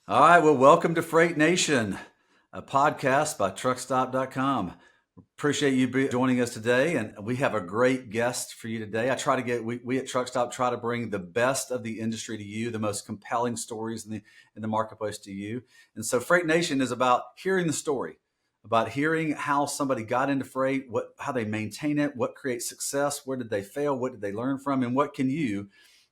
All right. Well, welcome to Freight Nation, a podcast by Truckstop.com. Appreciate you joining us today. And we have a great guest for you today. We at Truckstop try to bring the best of the industry to you, the most compelling stories in the marketplace to you. And so Freight Nation is about hearing the story, about hearing how somebody got into freight, how they maintain it, what creates success, where did they fail, what did they learn from, and what can you,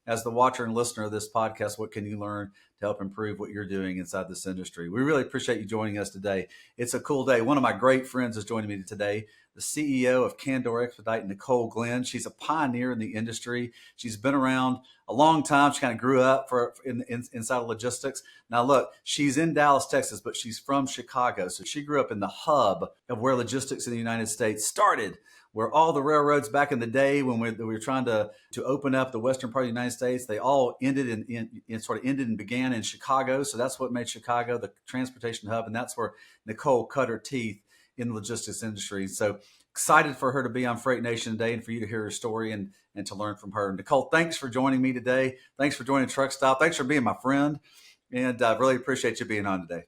as the watcher and listener of this podcast, what can you learn to help improve what you're doing inside this industry? We really appreciate you joining us today. It's a cool day. One of my great friends is joining me today, the CEO of Candor Expedited, Nicole Glenn. She's a pioneer in the industry. She's been around a long time. She kind of grew up inside of logistics. Now, look, she's in Dallas, Texas, but she's from Chicago. So she grew up in the hub of where logistics in the United States started, where all the railroads back in the day when we were trying to open up the western part of the United States, they all ended and began in Chicago. So that's what made Chicago the transportation hub, and that's where Nicole cut her teeth in the logistics industry. So excited for her to be on Freight Nation today and for you to hear her story and to learn from her. Nicole, thanks for joining me today. Thanks for joining Truckstop. Thanks for being my friend, and I really appreciate you being on today.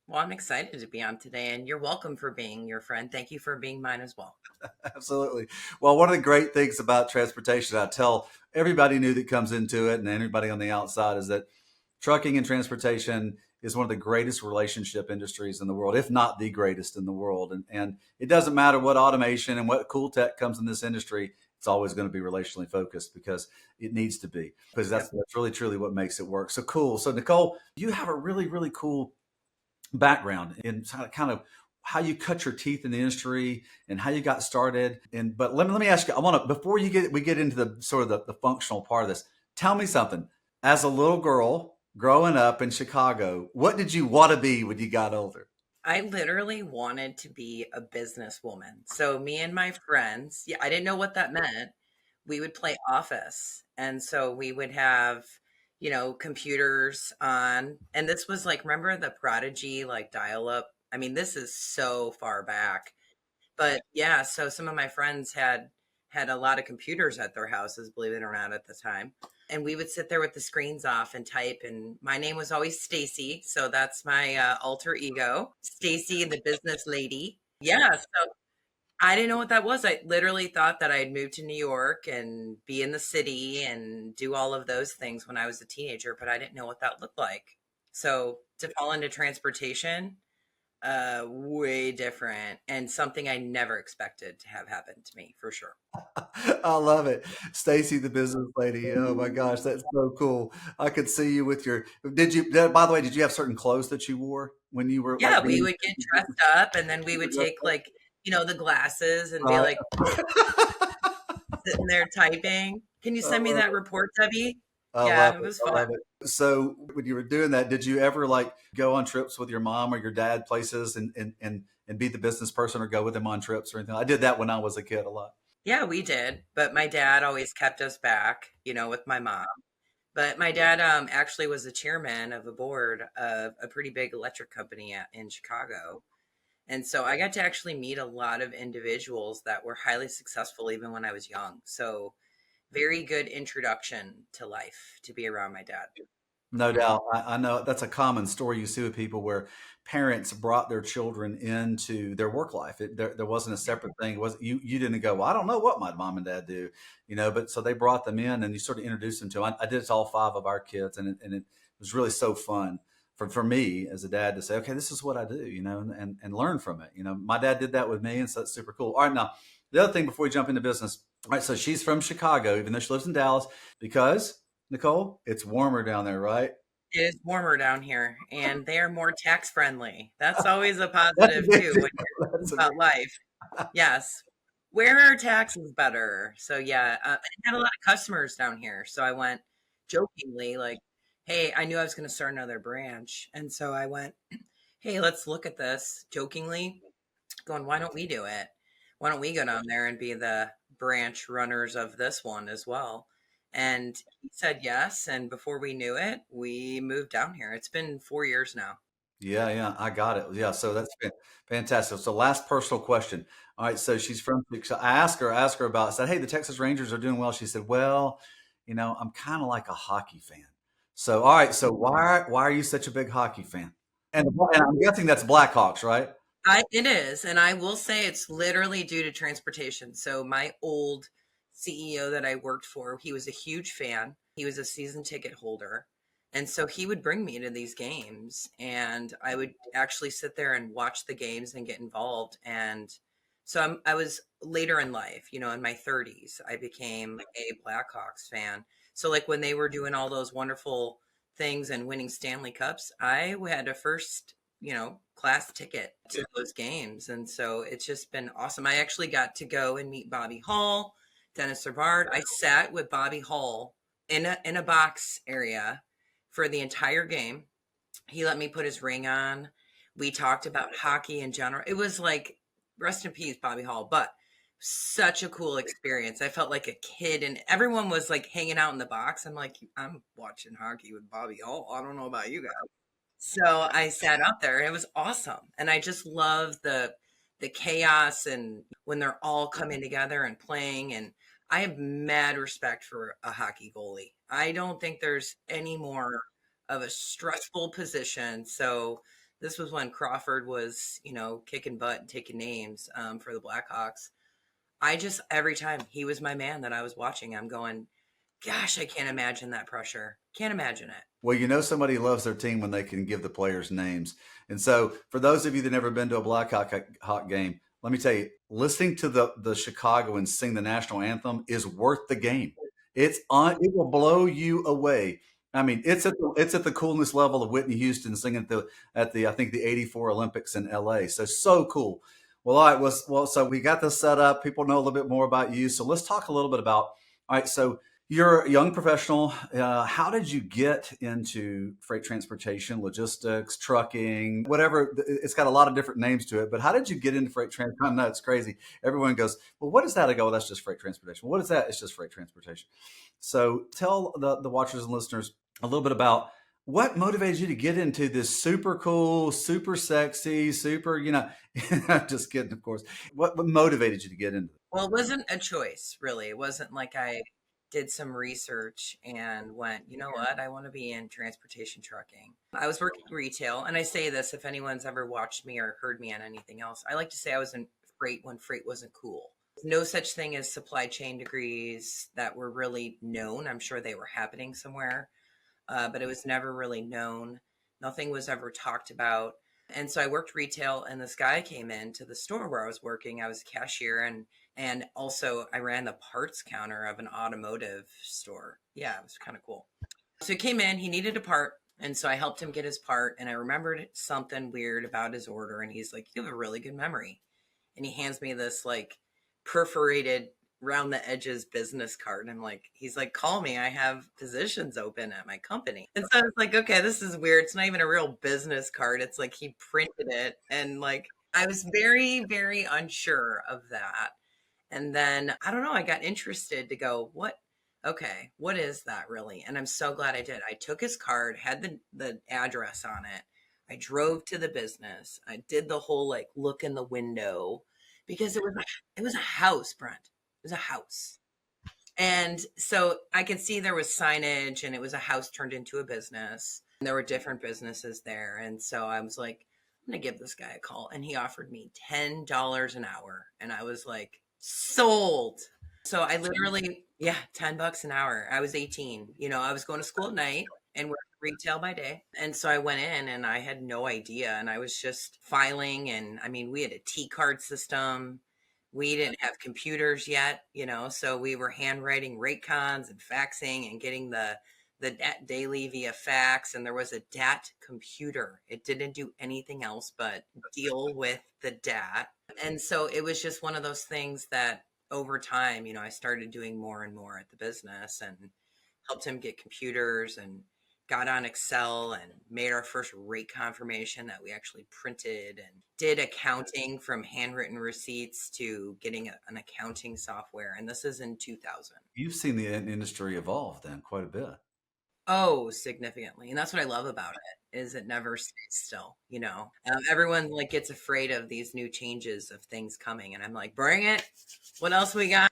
Well, I'm excited to be on today, and you're welcome for being your friend. Thank you for being mine as well. Absolutely. Well, one of the great things about transportation, I tell everybody new that comes into it and anybody on the outside, is that trucking and transportation is one of the greatest relationship industries in the world, if not the greatest in the world. And it doesn't matter what automation and what cool tech comes in this industry, it's always going to be relationally focused because it needs to be, because that's really truly what makes it work. So cool. So Nicole, you have a really, really cool background in kind of how you cut your teeth in the industry and how you got started. But let me ask you, before we get into the sort of the functional part of this, tell me something. As a little girl growing up in Chicago, what did you want to be when you got older? I literally wanted to be a businesswoman. So me and my friends, I didn't know what that meant. We would play office. And so we would have, computers on. And this was like, remember the Prodigy, like dial up? I mean, this is so far back. But yeah, so some of my friends had a lot of computers at their houses, believe it or not, at the time. And we would sit there with the screens off and type. And my name was always Stacy, so that's my alter ego, Stacy, the business lady. Yeah, so I didn't know what that was. I literally thought that I'd move to New York and be in the city and do all of those things when I was a teenager, but I didn't know what that looked like. So to fall into transportation, way different and something I never expected to have happen to me for sure. I love it. Stacy, the business lady. Oh my gosh, that's so cool. I could see you with by the way, did you have certain clothes that you wore when you were like Yeah, we would get dressed up and then we would take like, the glasses and be right? like sitting there typing. Can you send me that report, Debbie? I love Yeah, it it. was I fun. love it. So when you were doing that, did you ever like go on trips with your mom or your dad places and be the business person or go with them on trips or anything? I did that when I was a kid a lot. Yeah, we did. But my dad always kept us back, with my mom. But my dad actually was the chairman of a board of a pretty big electric company in Chicago. And so I got to actually meet a lot of individuals that were highly successful even when I was young. So very good introduction to life to be around my dad. No doubt. I know that's a common story you see with people where parents brought their children into their work life. There wasn't a separate thing. It was you didn't go, well, I don't know what my mom and dad do, but so they brought them in and you sort of introduced them to them. I did it to all five of our kids and it was really so fun for me as a dad to say, okay, this is what I do, and learn from it. My dad did that with me. And so that's super cool. All right. Now, the other thing before we jump into business. All right. So she's from Chicago, even though she lives in Dallas, because Nicole, it's warmer down there, right? It is warmer down here and they are more tax friendly. That's always a That's a positive big too deal. when you're thinking That's a about life. Yes. Where are taxes better? So yeah, I had a lot of customers down here. So I went jokingly like, hey, I knew I was going to start another branch. And so I went, hey, let's look at this jokingly going, why don't we do it? Why don't we go down there and be the branch runners of this one as well? And he said yes. And before we knew it, we moved down here. It's been 4 years now. Yeah, yeah, I got it. Yeah, so that's fantastic. So last personal question. All right, so she's from, so I asked her about, I said, hey, the Texas Rangers are doing well. She said, well, I'm kind of like a hockey fan. So, all right. So, why are you such a big hockey fan? And I'm guessing that's Blackhawks, right? It is, and I will say it's literally due to transportation. So my old CEO that I worked for, he was a huge fan. He was a season ticket holder. And so he would bring me to these games and I would actually sit there and watch the games and get involved. And so I was later in life, in my 30s, I became a Blackhawks fan. So like when they were doing all those wonderful things and winning Stanley Cups, I had a first class ticket to those games. And so it's just been awesome. I actually got to go and meet Bobby Hall, Dennis Servard. I sat with Bobby Hall in a box area for the entire game. He let me put his ring on. We talked about hockey in general. It was like, rest in peace, Bobby Hall, but such a cool experience. I felt like a kid, and everyone was like hanging out in the box. I'm like, I'm watching hockey with Bobby Hall. I don't know about you guys. So I sat up there and it was awesome. And I just love the chaos and when they're all coming together and playing. And I have mad respect for a hockey goalie. I don't think there's any more of a stressful position. So this was when Crawford was, kicking butt and taking names for the Blackhawks. I just, every time he was my man that I was watching, I'm going, gosh, I can't imagine that pressure. Can't imagine it. Well, somebody loves their team when they can give the players names. And so, for those of you that never been to a Blackhawk game, let me tell you, listening to the Chicagoans sing the national anthem is worth the game. It will blow you away. I mean, it's at the coolness level of Whitney Houston singing at the I think the '84 Olympics in LA. So cool. Well, all right. So we got this set up. People know a little bit more about you. So let's talk a little bit about. All right. So you're a young professional. How did you get into freight transportation, logistics, trucking, whatever? It's got a lot of different names to it, but how did you get into freight transportation? I know it's crazy. Everyone goes, well, what is that? I go, well, that's just freight transportation. What is that? It's just freight transportation. So tell the watchers and listeners a little bit about what motivated you to get into this super cool, super sexy, super, I'm just kidding, of course. What motivated you to get into it? Well, it wasn't a choice, really. It wasn't like I did some research and went, you know what, I want to be in transportation trucking. I was working retail, and I say this if anyone's ever watched me or heard me on anything else. I like to say I was in freight when freight wasn't cool. No such thing as supply chain degrees that were really known. I'm sure they were happening somewhere, but it was never really known. Nothing was ever talked about. And so I worked retail, and this guy came into the store where I was working. I was a cashier, and also I ran the parts counter of an automotive store. Yeah, it was kind of cool. So he came in, he needed a part, and so I helped him get his part. And I remembered something weird about his order, and he's like, "You have a really good memory." And he hands me this like perforated round the edges business card. And I'm like, he's like, call me. I have positions open at my company. And so I was like, okay, this is weird. It's not even a real business card. It's like he printed it. And like, I was very, very unsure of that. And then I don't know, I got interested to go, okay, what is that really? And I'm so glad I did. I took his card, had the address on it. I drove to the business. I did the whole like look in the window because it was a house, Brent. It was a house. And so I could see there was signage and it was a house turned into a business. And there were different businesses there. And so I was like, I'm going to give this guy a call. And he offered me $10 an hour. And I was like, sold. So I literally, yeah, $10 an hour. I was 18. I was going to school at night and worked retail by day. And so I went in and I had no idea. And I was just filing. And I mean, we had a T card system. We didn't have computers yet, so we were handwriting rate cons and faxing and getting the DAT daily via fax. And there was a DAT computer. It didn't do anything else but deal with the DAT. And so it was just one of those things that over time, I started doing more and more at the business and helped him get computers and got on Excel and made our first rate confirmation that we actually printed and did accounting from handwritten receipts to getting an accounting software. And this is in 2000. You've seen the industry evolve then quite a bit. Oh, significantly. And that's what I love about it is it never stays still. Everyone like gets afraid of these new changes of things coming. And I'm like, bring it. What else we got?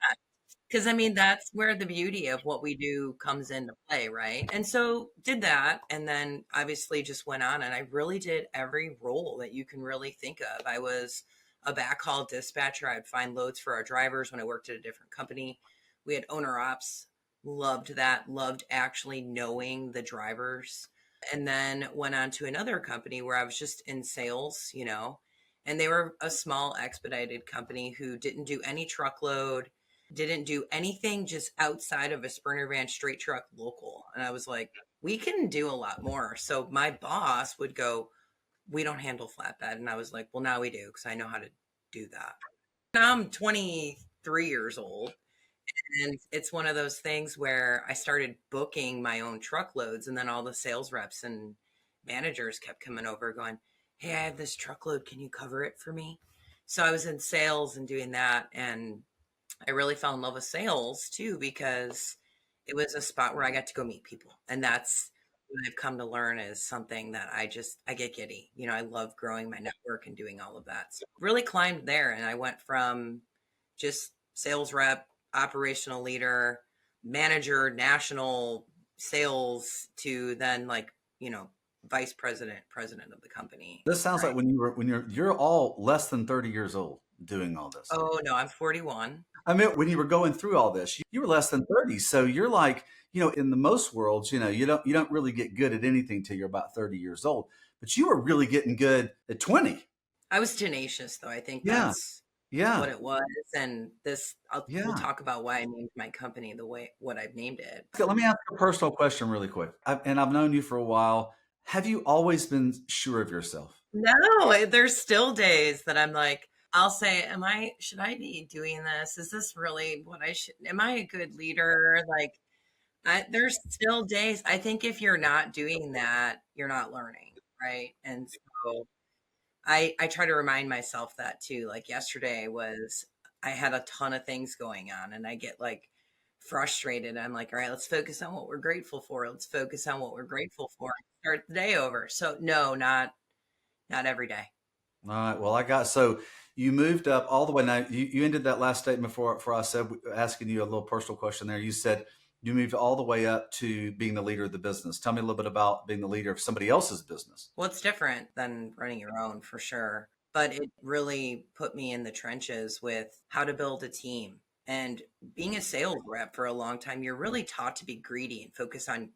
Because I mean, that's where the beauty of what we do comes into play, right? And so did that. And then obviously just went on and I really did every role that you can really think of. I was a backhaul dispatcher. I'd find loads for our drivers when I worked at a different company. We had owner ops, loved that, loved actually knowing the drivers. And then went on to another company where I was just in sales, and they were a small expedited company who didn't do any truckload, didn't do anything just outside of a Sprinter van straight truck local. And I was like, we can do a lot more. So my boss would go, we don't handle flatbed. And I was like, well, now we do because I know how to do that. Now I'm 23 years old. And it's one of those things where I started booking my own truckloads, and then all the sales reps and managers kept coming over going, hey, I have this truckload. Can you cover it for me? So I was in sales and doing that. And I really fell in love with sales too, because it was a spot where I got to go meet people. And that's what I've come to learn is something that I get giddy. I love growing my network and doing all of that. So really climbed there. And I went from just sales rep, operational leader, manager, national sales to then vice president, president of the company. This sounds like Right. when you're all less than 30 years old doing all this. Oh no, I'm 41. I mean, when you were going through all this, you were less than 30. So you're like, in the most worlds, you don't really get good at anything till you're about 30 years old. But you were really getting good at 20. I was tenacious though. I think Yeah. that's Yeah. what it was. And we'll Yeah. talk about why I named my company the way what I've named it. So let me ask a personal question really quick. I've known you for a while. Have you always been sure of yourself? No, there's still days that I'm like, I'll say, should I be doing this? Is this really what I should, am I a good leader? Like, there's still days, I think if you're not doing that, you're not learning. Right. And so I try to remind myself that too. Like yesterday I had a ton of things going on and I get like frustrated. I'm like, all right, let's focus on what we're grateful for. Let's focus on what we're grateful for. Start the day over. So no, not every day. All right. Well, so you moved up all the way. Now you ended that last statement before I said, asking you a little personal question there. You said you moved all the way up to being the leader of the business. Tell me a little bit about being the leader of somebody else's business. Well, it's different than running your own for sure. But it really put me in the trenches with how to build a team. And being a sales rep for a long time, you're really taught to be greedy and focus on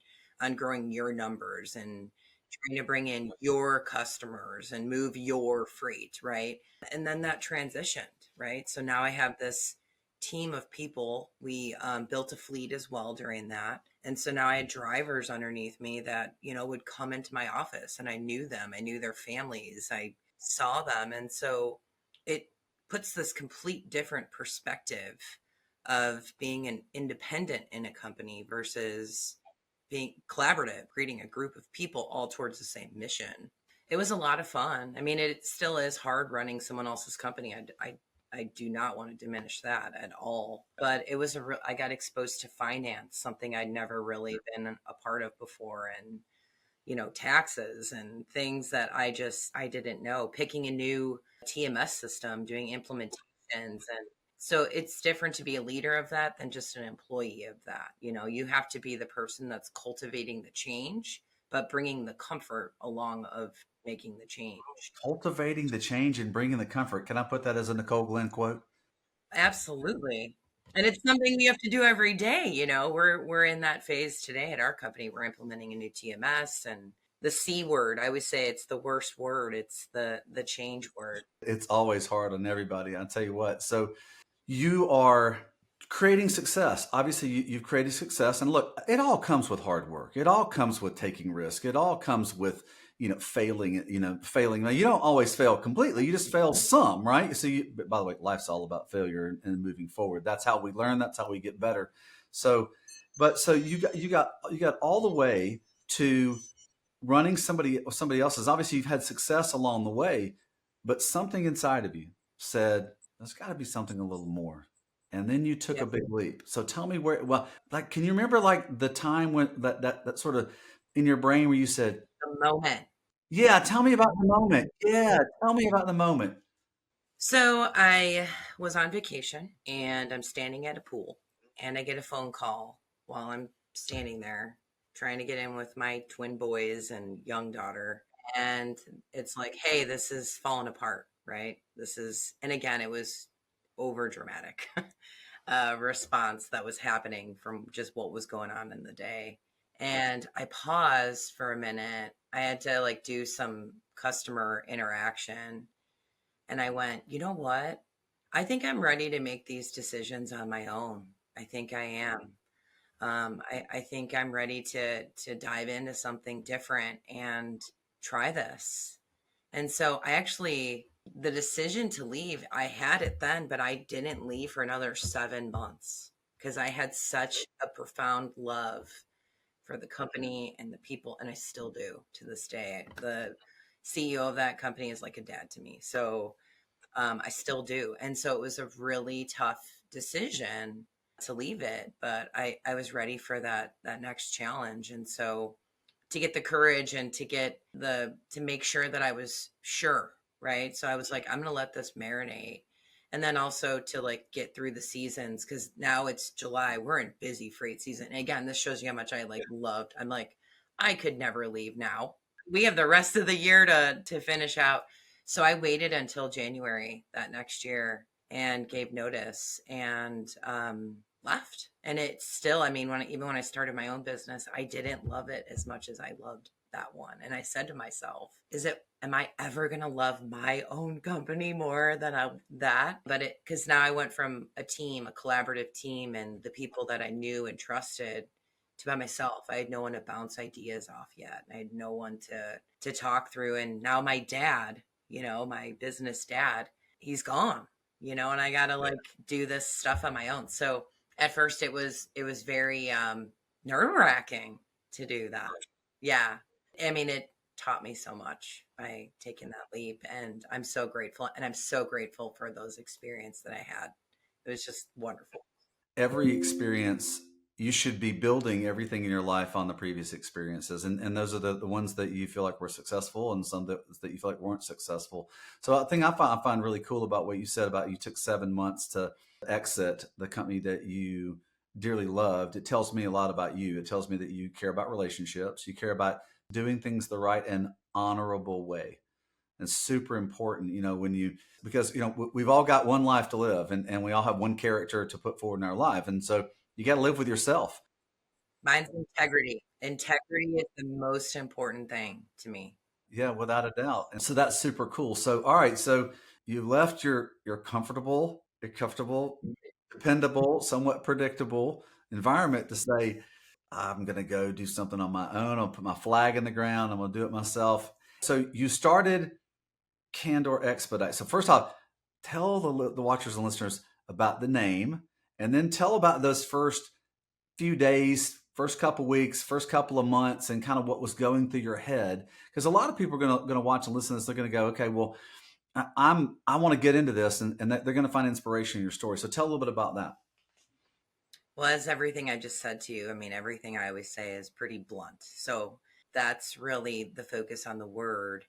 growing your numbers and trying to bring in your customers and move your freight, right? And then that transitioned, right? So now I have this team of people. We built a fleet as well during that. And so now I had drivers underneath me that, would come into my office and I knew them. I knew their families. I saw them. And so it puts this complete different perspective of being an independent in a company versus being collaborative, creating a group of people all towards the same mission. It was a lot of fun. I mean, it still is hard running someone else's company. I do not want to diminish that at all. But it was I got exposed to finance, something I'd never really been a part of before, and taxes and things that I didn't know. Picking a new TMS system, doing implementations, and so it's different to be a leader of that than just an employee of that. You have to be the person that's cultivating the change, but bringing the comfort along of making the change. Cultivating the change and bringing the comfort. Can I put that as a Nicole Glenn quote? Absolutely. And it's something we have to do every day. We're in that phase today at our company. We're implementing a new TMS, and the C word, I would say it's the worst word. It's the change word. It's always hard on everybody. I'll tell you what. So you are creating success. Obviously, you've created success. And look, it all comes with hard work. It all comes with taking risk. It all comes with, failing. Now, you don't always fail completely. You just fail some, right? So, by the way, life's all about failure and moving forward. That's how we learn. That's how we get better. So, so you got all the way to running somebody else's. Obviously, you've had success along the way, but something inside of you said, there's got to be something a little more. And then you took a Yep. big leap. So tell me can you remember like the time when that sort of in your brain where you said, The moment. yeah, tell me about the moment. Yeah, tell me about the moment. So I was on vacation and I'm standing at a pool and I get a phone call while I'm standing there trying to get in with my twin boys and young daughter. And it's like, hey, this is falling apart, right? This is, and again, it was over dramatic response that was happening from just what was going on in the day. And I paused for a minute. I had to like do some customer interaction. And I went, you know what? I think I'm ready to make these decisions on my own. I think I am. I think I'm ready to dive into something different and try this. And so I actually, the decision to leave, I had it then, but I didn't leave for another 7 months because I had such a profound love for the company and the people, and I still do to this day. The CEO of that company is like a dad to me. So I still do. And so it was a really tough decision to leave it, but I was ready for that next challenge. And so to get the courage and to make sure that I was sure, right? So I was like, I'm going to let this marinate. And then also to like get through the seasons because now it's July. We're in busy freight season. And again, this shows you how much I like loved. I'm like, I could never leave now. We have the rest of the year to finish out. So I waited until January that next year and gave notice and left. And it's still, I mean, even when I started my own business, I didn't love it as much as I loved that one. And I said to myself, am I ever going to love my own company more than that? But because now I went from a collaborative team, and the people that I knew and trusted to by myself. I had no one to bounce ideas off yet. I had no one to talk through. And now my dad, my business dad, he's gone, and I got to like do this stuff on my own. So at first it was very nerve-wracking to do that. Yeah. I mean, it taught me so much by taking that leap, and I'm so grateful, and I'm so grateful for those experiences that I had. It was just wonderful. Every experience, you should be building everything in your life on the previous experiences. And those are the ones that you feel like were successful, and some that you feel like weren't successful. So I think I find really cool about what you said about you took 7 months to exit the company that you dearly loved. It tells me a lot about you. It tells me that you care about relationships. You care about doing things the right and honorable way. It's super important, because, we've all got one life to live, and we all have one character to put forward in our life. And so you got to live with yourself. Mine's integrity. Integrity is the most important thing to me. Yeah, without a doubt. And so that's super cool. So, all right. So you left your comfortable, dependable, somewhat predictable environment to say, I'm going to go do something on my own. I'll put my flag in the ground. I'm going to do it myself. So you started Candor Expedite. So first off, tell the watchers and listeners about the name, and then tell about those first few days, first couple weeks, first couple of months, and kind of what was going through your head. Because a lot of people are going to watch and listen to this. They're going to go, okay, well, I want to get into this, and they're going to find inspiration in your story. So tell a little bit about that. Well, as everything I just said to you, I mean, everything I always say is pretty blunt. So that's really the focus on the word.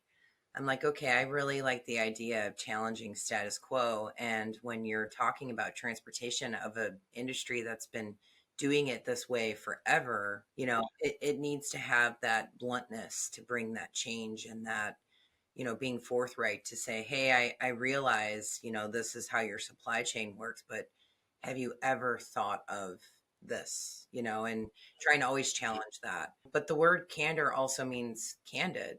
I'm like, okay, I really like the idea of challenging status quo. And when you're talking about transportation of an industry that's been doing it this way forever, it needs to have that bluntness to bring that change, and that, being forthright to say, hey, I realize, this is how your supply chain works, but have you ever thought of this, and trying to always challenge that. But the word candor also means candid,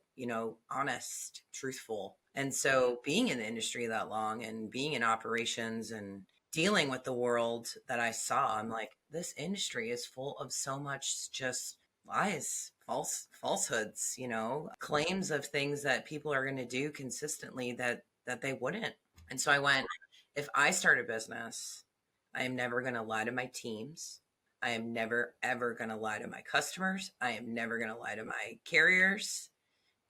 honest, truthful. And so being in the industry that long and being in operations and dealing with the world that I saw, I'm like, this industry is full of so much just lies, falsehoods, claims of things that people are going to do consistently that they wouldn't. And so I went, if I start a business, I am never going to lie to my teams. I am never, ever going to lie to my customers. I am never going to lie to my carriers,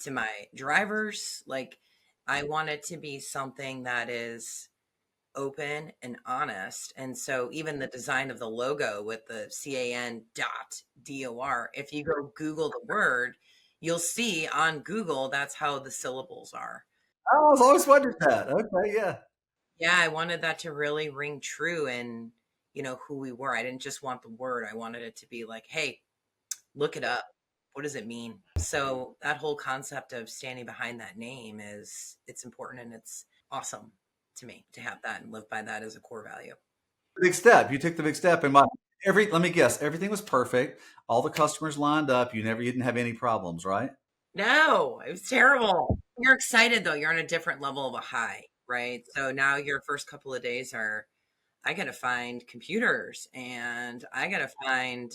to my drivers. Like, I want it to be something that is open and honest. And so even the design of the logo with the CAN.DOR, if you go Google the word, you'll see on Google, that's how the syllables are. Oh, I was always wondered that. Okay, yeah. Yeah, I wanted that to really ring true. And, who we were. I didn't just want the word. I wanted it to be like, hey, look it up. What does it mean? So that whole concept of standing behind that name it's important, and it's awesome to me to have that and live by that as a core value. Big step. You took the big step. And let me guess, everything was perfect. All the customers lined up. You didn't have any problems, right? No, it was terrible. You're excited though. You're on a different level of a high, right? So now your first couple of days are, I got to find computers, and I got to find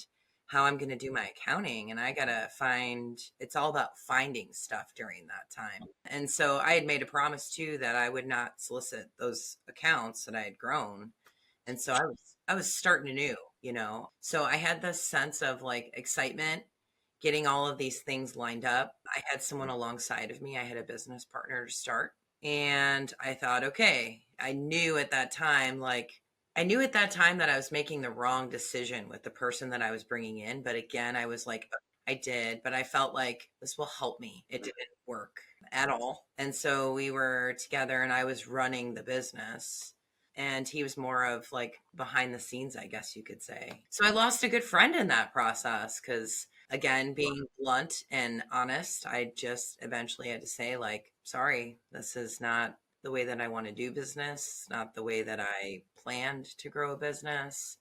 how I'm going to do my accounting, and I got to find, it's all about finding stuff during that time. And so I had made a promise too that I would not solicit those accounts that I had grown. And so I was starting anew. So I had this sense of like excitement getting all of these things lined up. I had someone alongside of me. I had a business partner to start. And I thought, okay, I knew at that time that I was making the wrong decision with the person that I was bringing in. But again, I was like, I did, but I felt like this will help me. It didn't work at all. And so we were together and I was running the business. And he was more of like behind the scenes, I guess you could say. So I lost a good friend in that process because, again, being blunt and honest, I just eventually had to say, like, sorry, this is not the way that I want to do business, not the way that I planned to grow a business,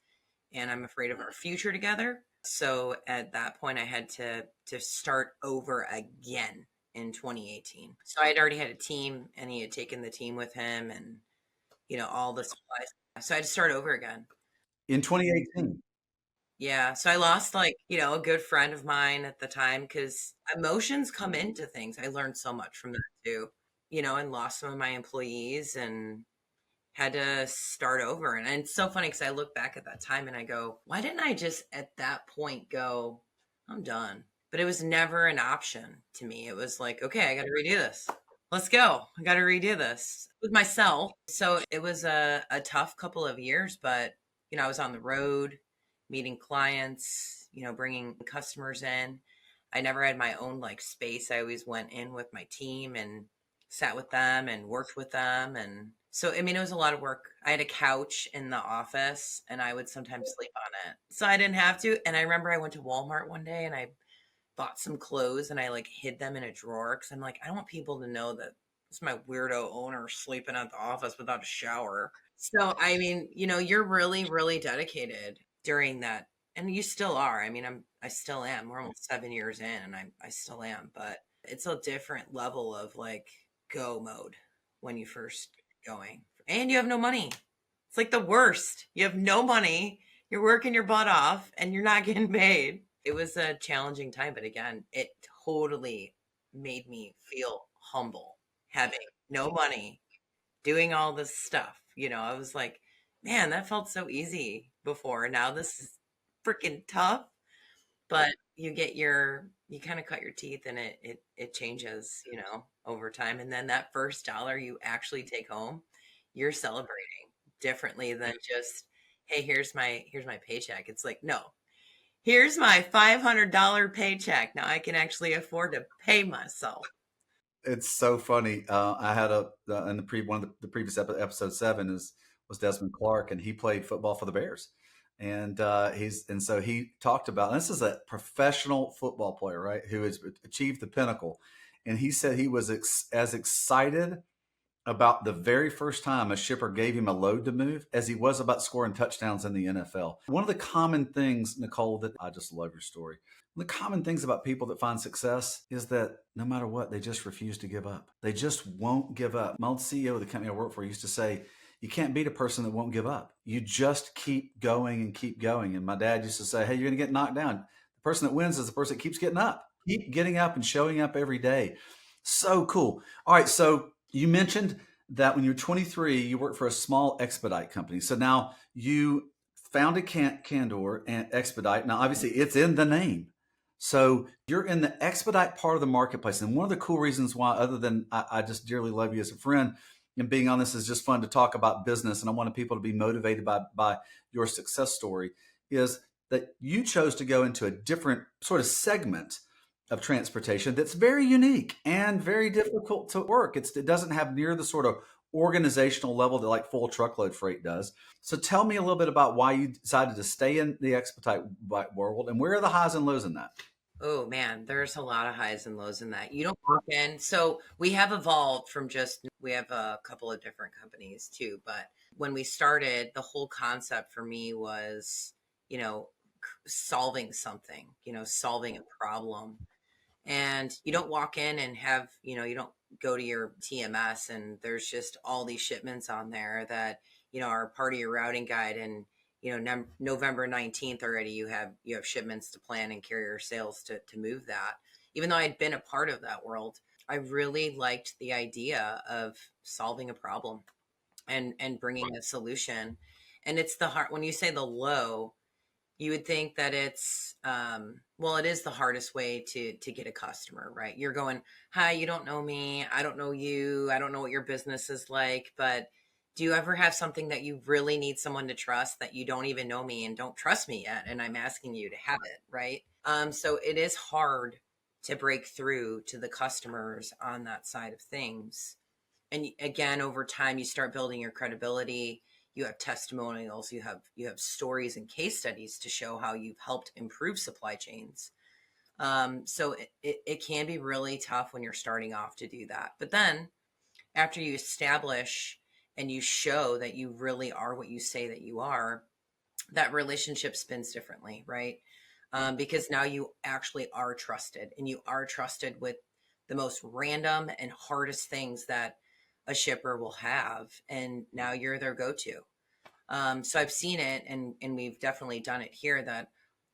and I'm afraid of our future together. So at that point, I had to start over again in 2018. So I had already had a team, and he had taken the team with him, and all the supplies. So I had to start over again. In 2018. Yeah. So I lost like, a good friend of mine at the time because emotions come into things. I learned so much from that too, and lost some of my employees and had to start over. And it's so funny because I look back at that time and I go, why didn't I just at that point go, I'm done? But it was never an option to me. It was like, okay, I got to redo this. Let's go. I got to redo this with myself. So it was a tough couple of years, but, I was on the road meeting clients, bringing customers in. I never had my own like space. I always went in with my team and sat with them and worked with them. And so, I mean, it was a lot of work. I had a couch in the office and I would sometimes sleep on it. So I didn't have to. And I remember I went to Walmart one day and I bought some clothes and I like hid them in a drawer because I'm like, I don't want people to know that it's my weirdo owner sleeping at the office without a shower. So, I mean, you're really, really dedicated during that. And you still are. I mean, I still am. We're almost 7 years in and I still am, but it's a different level of like go mode when you first get going. And you have no money. It's like the worst. You have no money. You're working your butt off and you're not getting paid. It was a challenging time, but again, it totally made me feel humble having no money, doing all this stuff. I was like, man, that felt so easy before. Now this is freaking tough. But you kind of cut your teeth and it changes, over time. And then that first dollar you actually take home, you're celebrating differently than just, hey, here's my paycheck. It's like, no, here's my $500 paycheck. Now I can actually afford to pay myself. It's so funny. I had in one of the previous episode 7 was Desmond Clark, and he played football for the Bears, and so he talked about, and this is a professional football player, right, who has achieved the pinnacle, and he said he was as excited about the very first time a shipper gave him a load to move as he was about scoring touchdowns in the NFL. One of the common things, Nicole, that I just love your story. One of the common things about people that find success is that no matter what, they just refuse to give up. They just won't give up. My old CEO of the company I work for used to say, you can't beat a person that won't give up. You just keep going and keep going. And my dad used to say, hey, you're going to get knocked down. The person that wins is the person that keeps getting up. Keep getting up and showing up every day. So cool. All right. So you mentioned that when you were 23, you worked for a small expedite company. So now you founded Candor and Expedite. Now, obviously, it's in the name. So you're in the expedite part of the marketplace. And one of the cool reasons why, other than I just dearly love you as a friend, and being on this is just fun to talk about business, and I wanted people to be motivated by your success story, is that you chose to go into a different sort of segment of transportation that's very unique and very difficult to work. It doesn't have near the sort of organizational level that like full truckload freight does. So tell me a little bit about why you decided to stay in the expedite world and where are the highs and lows in that? Oh man, there's a lot of highs and lows in that. You don't walk in. So we have evolved from just, we have a couple of different companies too. But when we started, the whole concept for me was, you know, solving something, solving a problem. And you don't walk in and have, you don't go to your TMS and there's just all these shipments on there that, are part of your routing guide. And, November 19th already, you have shipments to plan and carrier sales to move that. Even though I'd been a part of that world, I really liked the idea of solving a problem and bringing a solution. And it's the hard, when you say the low, you would think that it's well, it is the hardest way to get a customer, right? You're going, hi, you don't know me, I don't know you, I don't know what your business is like, but do you ever have something that you really need someone to trust that you don't even know me and don't trust me yet, and I'm asking you to have it, right? So it is hard to break through to the customers on that side of things. And again, over time you start building your credibility, you have testimonials, you have stories and case studies to show how you've helped improve supply chains. So it can be really tough when you're starting off to do that. But then after you establish and you show that you really are what you say that you are, that relationship spins differently, right? Because now you actually are trusted, and you are trusted with the most random and hardest things that a shipper will have. And now you're their go-to. So I've seen it, and we've definitely done it here, that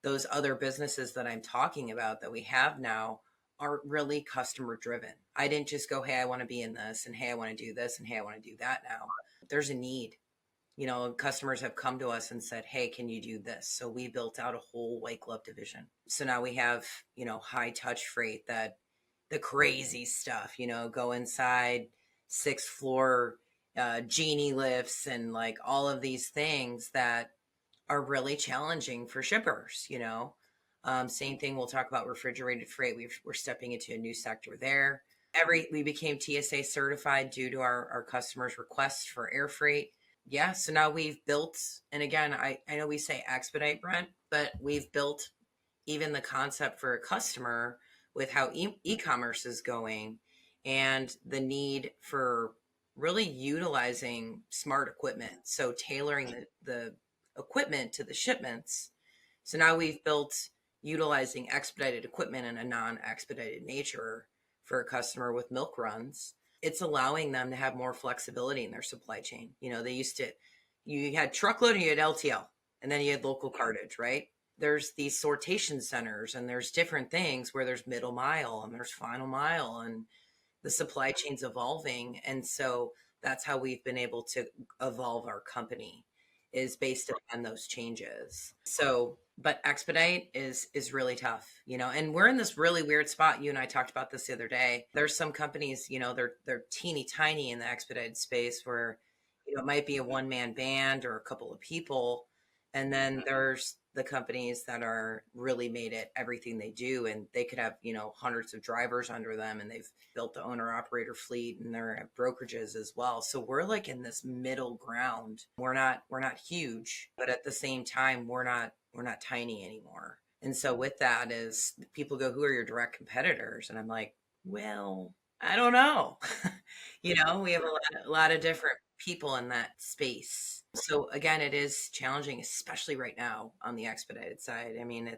those other businesses that I'm talking about that we have now are really customer driven. I didn't just go, hey, I want to be in this, and hey, I want to do this, and hey, I want to do that now. There's a need. Customers have come to us and said, hey, can you do this? So we built out a whole white glove division. So now we have, high touch freight, that the crazy stuff, go inside sixth floor genie lifts and like all of these things that are really challenging for shippers. Same thing, we'll talk about refrigerated freight. We're stepping into a new sector there. We became TSA certified due to our customers' requests for air freight. Yeah, so now we've built, and again, I know we say expedite, Brent, but we've built even the concept for a customer with how e-commerce is going, and the need for really utilizing smart equipment. So tailoring the equipment to the shipments. So now we've built utilizing expedited equipment in a non-expedited nature for a customer with milk runs. It's allowing them to have more flexibility in their supply chain. You had truckload and you had LTL, and then you had local cartage, right? There's these sortation centers, and there's different things where there's middle mile and there's final mile, and the supply chain's evolving. And so that's how we've been able to evolve our company, is based upon those changes. So, but expedite is really tough, and we're in this really weird spot. You and I talked about this the other day. There's some companies, they're teeny tiny in the expedited space, where, it might be a one-man band or a couple of people. And then there's the companies that are really made it everything they do, and they could have, hundreds of drivers under them, and they've built the owner operator fleet, and they're at brokerages as well. So we're like in this middle ground. We're not huge, but at the same time, we're not tiny anymore. And so with that is, people go, who are your direct competitors? And I'm like, well, I don't know. We have a lot of different people in that space. So again, it is challenging, especially right now on the expedited side. I mean,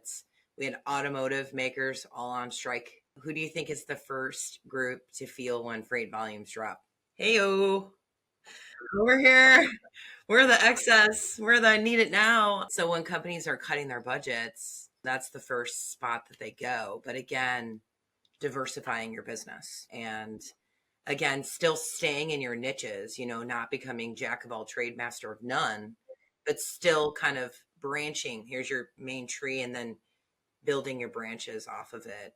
we had automotive makers all on strike. Who do you think is the first group to feel when freight volumes drop? Hey-o, we're here. We're the excess. We're the need it now. So when companies are cutting their budgets, that's the first spot that they go. But again, diversifying your business, and again, still staying in your niches, not becoming jack of all trade, master of none, but still kind of branching. Here's your main tree, and then building your branches off of it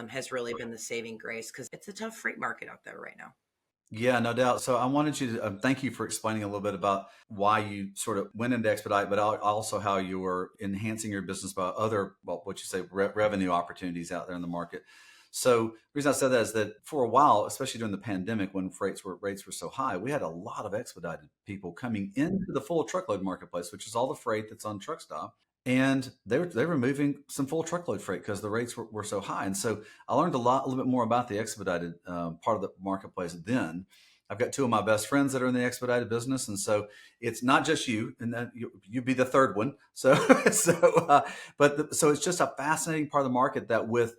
has really been the saving grace, because it's a tough freight market out there right now. Yeah, no doubt. So I wanted you to thank you for explaining a little bit about why you sort of went into expedite, but also how you were enhancing your business by other, well, what you say, revenue opportunities out there in the market. So the reason I said that is that for a while, especially during the pandemic when rates were so high, we had a lot of expedited people coming into the full truckload marketplace, which is all the freight that's on Truckstop. And they were moving some full truckload freight because the rates were so high. And so I learned a little bit more about the expedited part of the marketplace then. I've got two of my best friends that are in the expedited business, and so it's not just you, and then you be the third one. So so it's just a fascinating part of the market that with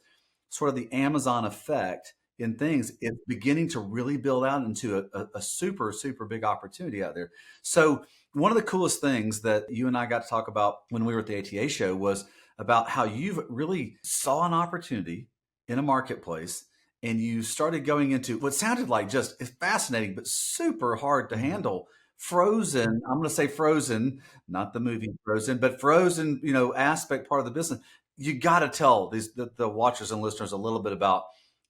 sort of the Amazon effect in things, it's beginning to really build out into a super, super big opportunity out there. So one of the coolest things that you and I got to talk about when we were at the ATA show was about how you've really saw an opportunity in a marketplace and you started going into what sounded like just fascinating, but super hard to handle. Frozen, I'm going to say frozen, not the movie Frozen, but frozen, aspect part of the business. You got to tell the watchers and listeners a little bit about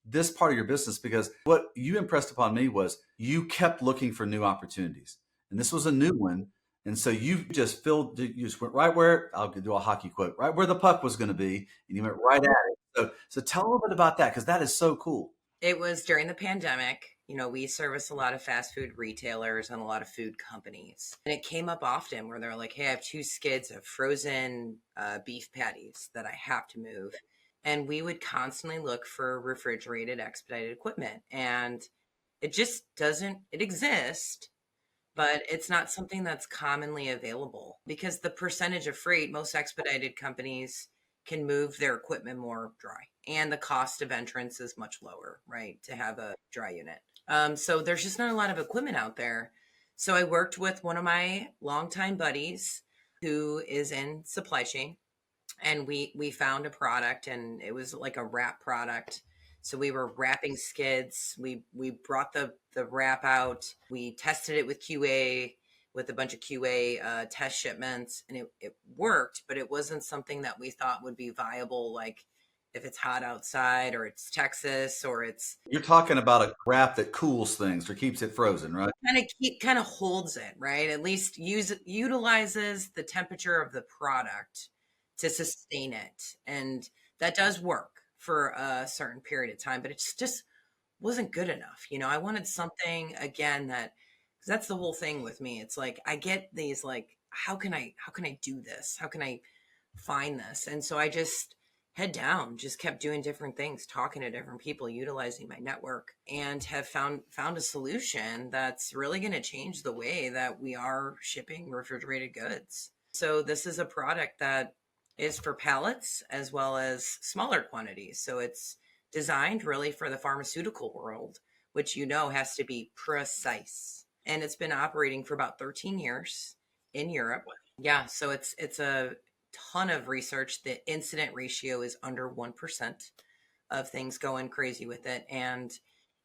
this part of your business, because what you impressed upon me was you kept looking for new opportunities, and this was a new one. And so you just went right where, I'll do a hockey quote, right where the puck was going to be, and you went right at it. So tell a little bit about that, because that is so cool. It was during the pandemic. We service a lot of fast food retailers and a lot of food companies. And it came up often where they're like, hey, I have 2 skids of frozen beef patties that I have to move. And we would constantly look for refrigerated expedited equipment. And it just doesn't, it exists, but it's not something that's commonly available because the percentage of freight, most expedited companies can move their equipment more dry, and the cost of entrance is much lower, right, to have a dry unit. So there's just not a lot of equipment out there. So I worked with one of my longtime buddies who is in supply chain, and we found a product, and it was like a wrap product. So we were wrapping skids. We brought the wrap out. We tested it with QA, with a bunch of QA test shipments, and it worked, but it wasn't something that we thought would be viable. Like if it's hot outside, or it's Texas, or it's You're talking about a wrap that cools things or keeps it frozen, right? kind of holds it, right? At least utilizes the temperature of the product to sustain it. And that does work for a certain period of time, but it just wasn't good enough. I wanted something again because that's the whole thing with me. It's like, I get these, like, how can I do this? How can I find this? And so I just head down, just kept doing different things, talking to different people, utilizing my network, and have found a solution that's really going to change the way that we are shipping refrigerated goods. So this is a product that is for pallets as well as smaller quantities. So it's designed really for the pharmaceutical world, which has to be precise. And it's been operating for about 13 years in Europe. Yeah, so it's a ton of research. The incident ratio is under 1% of things going crazy with it. And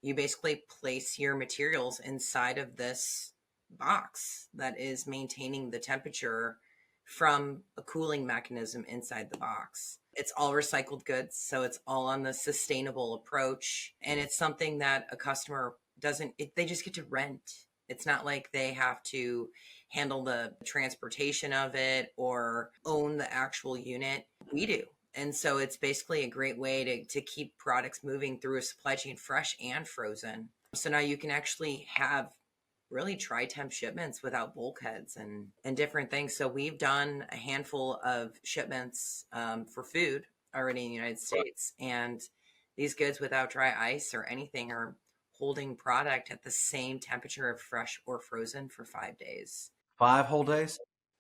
you basically place your materials inside of this box that is maintaining the temperature from a cooling mechanism inside the box. It's all recycled goods, so it's all on the sustainable approach. And it's something that a customer they just get to rent. It's not like they have to handle the transportation of it or own the actual unit. We do. And so it's basically a great way to keep products moving through a supply chain, fresh and frozen. So now you can actually have really tri-temp shipments without bulkheads and different things. So we've done a handful of shipments for food already in the United States. And these goods without dry ice or anything are holding product at the same temperature of fresh or frozen for 5 days. 5 whole days?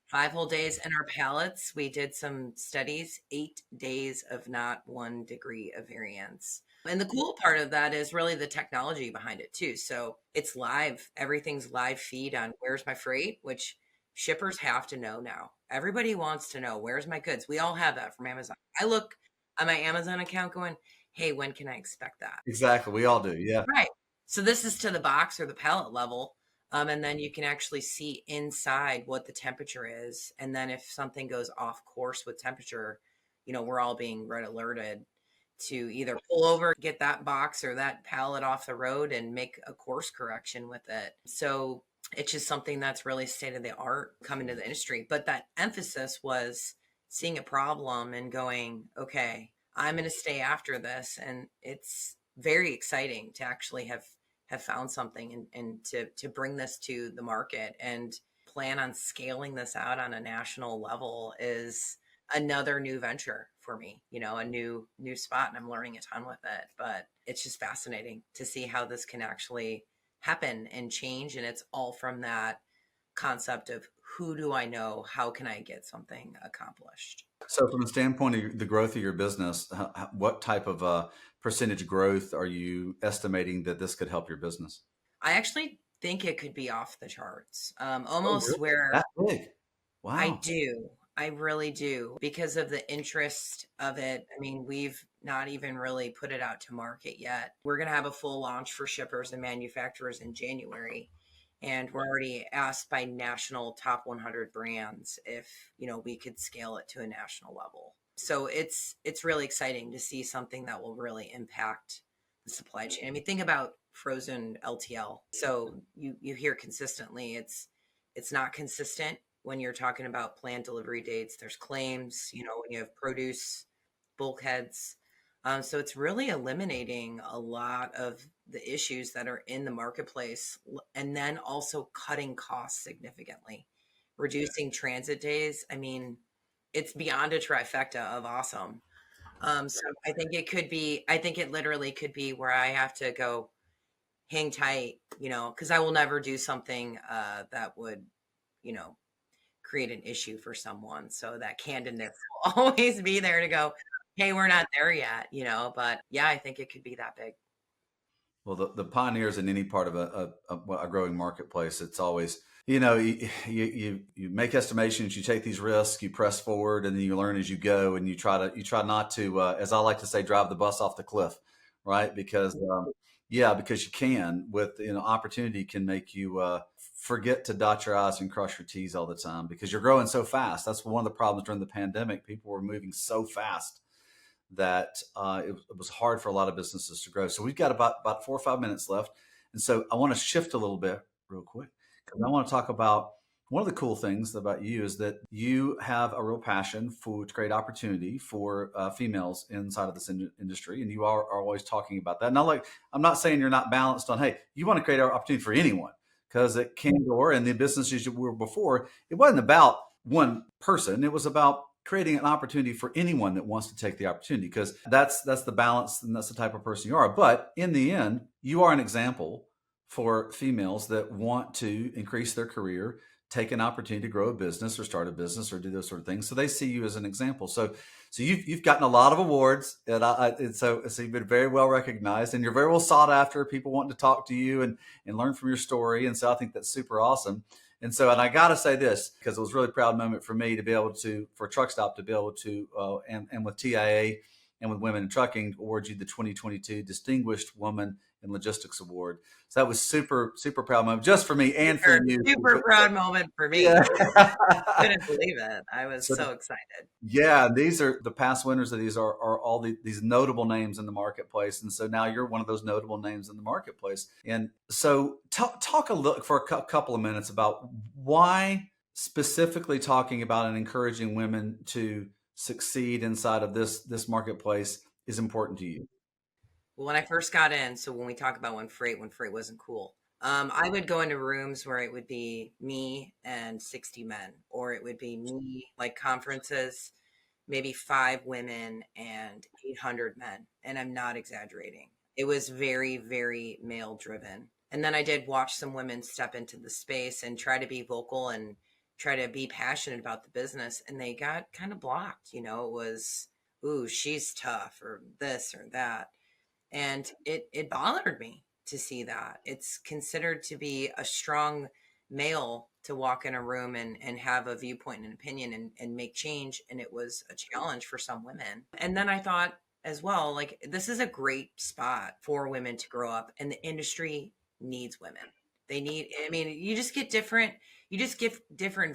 5 whole days. And our pallets, we did some studies, 8 days of not 1 degree of variance. And the cool part of that is really the technology behind it too. So it's live. Everything's live feed on Where's My Freight, which shippers have to know now. Everybody wants to know, where's my goods? We all have that from Amazon. I look on my Amazon account going, hey, when can I expect that? Exactly. We all do. Yeah. Right. So this is to the box or the pallet level. And then you can actually see inside what the temperature is. And then if something goes off course with temperature, we're all being red alerted to either pull over, get that box or that pallet off the road and make a course correction with it. So it's just something that's really state of the art coming to the industry. But that emphasis was seeing a problem and going, okay, I'm going to stay after this. And it's very exciting to actually have found something and to bring this to the market and plan on scaling this out on a national level is another new venture for me, a new spot, and I'm learning a ton with it. But it's just fascinating to see how this can actually happen and change. And it's all from that concept of who do I know? How can I get something accomplished? So, from the standpoint of the growth of your business, what type of percentage growth are you estimating that this could help your business? I actually think it could be off the charts, Oh, almost really? where That big? I Wow. do. I really do because of the interest of it. I mean, we've not even really put it out to market yet. We're going to have a full launch for shippers and manufacturers in January. And we're already asked by national top 100 brands if, we could scale it to a national level. So it's really exciting to see something that will really impact the supply chain. I mean, think about frozen LTL. So you hear consistently it's not consistent when you're talking about planned delivery dates. There's claims, when you have produce, bulkheads. So it's really eliminating a lot of the issues that are in the marketplace and then also cutting costs significantly, reducing transit days. I mean, it's beyond a trifecta of awesome. So I think it literally could be where I have to go hang tight, because I will never do something that would, you know, create an issue for someone. So that candidness will always be there to go, hey, we're not there yet, but yeah, I think it could be that big. Well, the pioneers in any part of a growing marketplace, it's always, you make estimations, you take these risks, you press forward, and then you learn as you go, and you try not to, as I like to say, drive the bus off the cliff, right? Because yeah, because you can with opportunity can make you forget to dot your I's and cross your T's all the time because you're growing so fast. That's one of the problems during the pandemic. People were moving so fast that it was hard for a lot of businesses to grow. So we've got about 4 or 5 minutes left. And so I want to shift a little bit real quick because I want to talk about one of the cool things about you is that you have a real passion for to create opportunity for females inside of this industry. And you are always talking about that. Now, like, I'm not saying you're not balanced on, hey, you want to create opportunity for anyone because at Candor and the businesses you were before, it wasn't about one person. It was about creating an opportunity for anyone that wants to take the opportunity because that's the balance and that's the type of person you are. But in the end, you are an example for females that want to increase their career, take an opportunity to grow a business or start a business or do those sort of things. So they see you as an example. So you've gotten a lot of awards, and so you've been very well recognized, and you're very well sought after. People want to talk to you and learn from your story, and so I think that's super awesome. And I got to say this because it was a really proud moment for me to be able to, for Truckstop to be able to, and with TIA and with Women in Trucking, award you the 2022 Distinguished Woman in Logistics Award. So that was super, super proud moment just for me and for Super, you. super proud moment for me. Yeah. Couldn't believe it. I was So so excited. yeah, these are the past winners of these are all these notable names in the marketplace, and so now you're one of those notable names in the marketplace. And so talk a look for a couple of minutes about why specifically talking about and encouraging women to succeed inside of this marketplace is important to you. Well, when I first got in, so when we talk about when freight wasn't cool, I would go into rooms where it would be me and 60 men, or it would be me, like conferences, maybe 5 women and 800 men. And I'm not exaggerating. It was very, very male driven. And then I did watch some women step into the space and try to be vocal and try to be passionate about the business. And they got kind of blocked. It was, ooh, she's tough or this or that. And it bothered me to see that. It's considered to be a strong male to walk in a room and have a viewpoint and an opinion and make change. And it was a challenge for some women. And then I thought as well, like, this is a great spot for women to grow up, and the industry needs women. They need, I mean, you just get different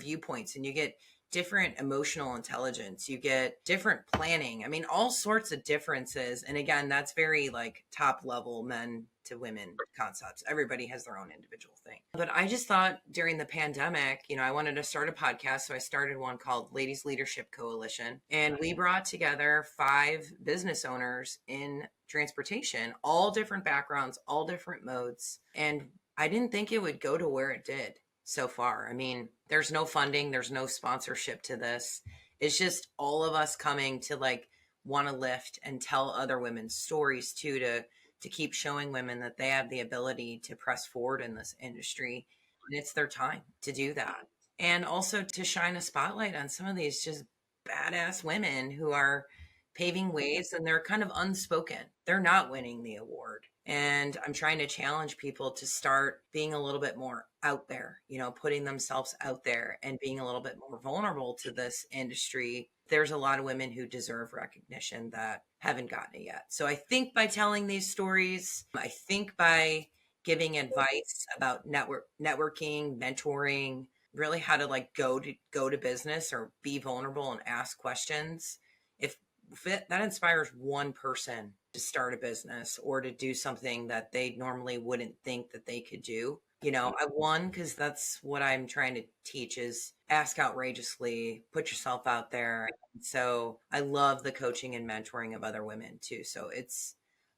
viewpoints, and you get different emotional intelligence, you get different planning. I mean, all sorts of differences. And again, that's very like top level men to women concepts. Everybody has their own individual thing. But I just thought during the pandemic, I wanted to start a podcast. So I started one called Ladies Leadership Coalition. And we brought together 5 business owners in transportation, all different backgrounds, all different modes. And I didn't think it would go to where it did so far. I mean, there's no funding, there's no sponsorship to this. It's just all of us coming to want to lift and tell other women's stories too, to keep showing women that they have the ability to press forward in this industry, and it's their time to do that. And also to shine a spotlight on some of these just badass women who are paving ways, and they're kind of unspoken. They're not winning the award. And I'm trying to challenge people to start being a little bit more out there, putting themselves out there and being a little bit more vulnerable to this industry. There's a lot of women who deserve recognition that haven't gotten it yet. So I think by telling these stories, I think by giving advice about networking, mentoring, really how to go to business or be vulnerable and ask questions. If that inspires one person to start a business or to do something that they normally wouldn't think that they could do. I won because that's what I'm trying to teach is ask outrageously, put yourself out there. So I love the coaching and mentoring of other women too. So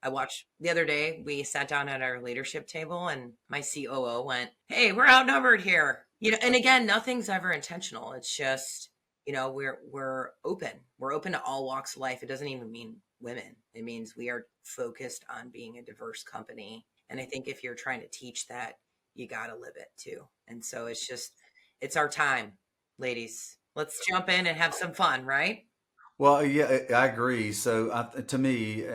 I watched the other day, we sat down at our leadership table and my COO went, "Hey, we're outnumbered here." And again, nothing's ever intentional. It's just, we're open. We're open to all walks of life. It doesn't even mean women. It means we are focused on being a diverse company. And I think if you're trying to teach that, you got to live it too. And so it's our time, ladies. Let's jump in and have some fun, right? Well, yeah, I agree. So to me,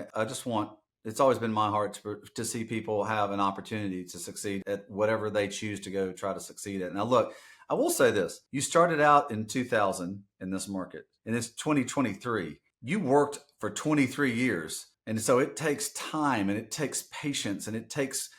it's always been my heart to see people have an opportunity to succeed at whatever they choose to go try to succeed at. Now, look, I will say this. You started out in 2000 in this market, and it's 2023. You worked for 23 years. And so it takes time, and it takes patience, and it takes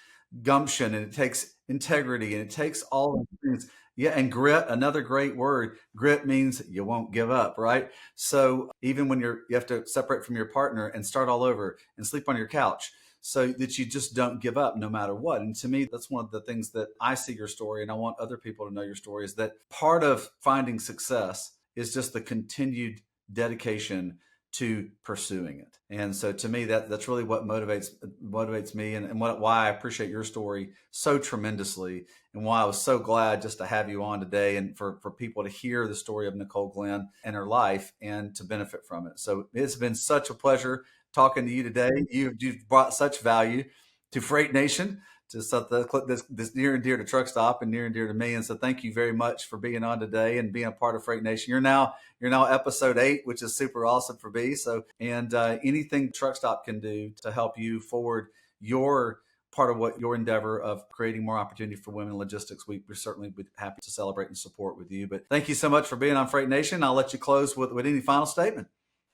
gumption, and it takes integrity, and it takes all of things. Yeah, and grit, another great word. Grit means you won't give up, right? So even when you have to separate from your partner and start all over and sleep on your couch so that you just don't give up no matter what. And to me, that's one of the things that I see your story, and I want other people to know your story, is that part of finding success is just the continued dedication to pursuing it. And so to me, that's really what motivates me, and why I appreciate your story so tremendously, and why I was so glad just to have you on today, and for people to hear the story of Nicole Glenn and her life and to benefit from it. So it's been such a pleasure talking to you today. You've brought such value to Freight Nation, to this near and dear to Truckstop and near and dear to me. And so thank you very much for being on today and being a part of Freight Nation. You're now episode 8, which is super awesome for me. So, and anything Truckstop can do to help you forward your part of what your endeavor of creating more opportunity for women in logistics, we certainly would be happy to celebrate and support with you. But thank you so much for being on Freight Nation. I'll let you close with any final statement.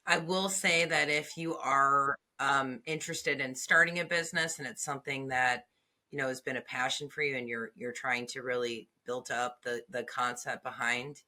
I will say that if you are interested in starting a business, and it's something that has been a passion for you, and you're trying to really build up the concept behind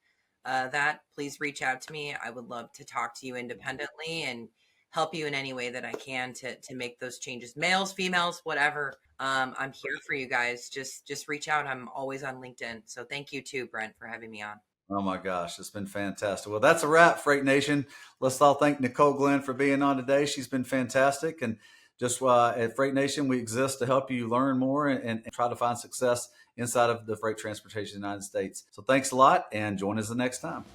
that, please reach out to me. I would love to talk to you independently and help you in any way that I can to make those changes. Males, females, whatever. I'm here for you guys. Just reach out. I'm always on LinkedIn. So thank you too, Brent, for having me on. Oh my gosh, it's been fantastic. Well, that's a wrap, Freight Nation. Let's all thank Nicole Glenn for being on today. She's been fantastic. And just at Freight Nation, we exist to help you learn more and try to find success inside of the freight transportation in the United States. So thanks a lot, and join us the next time.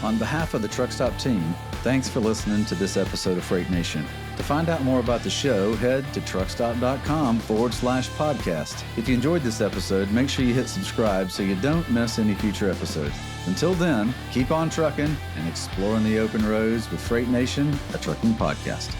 On behalf of the Truckstop team, thanks for listening to this episode of Freight Nation. To find out more about the show, head to truckstop.com/podcast. If you enjoyed this episode, make sure you hit subscribe so you don't miss any future episodes. Until then, keep on trucking and exploring the open roads with Freight Nation, a trucking podcast.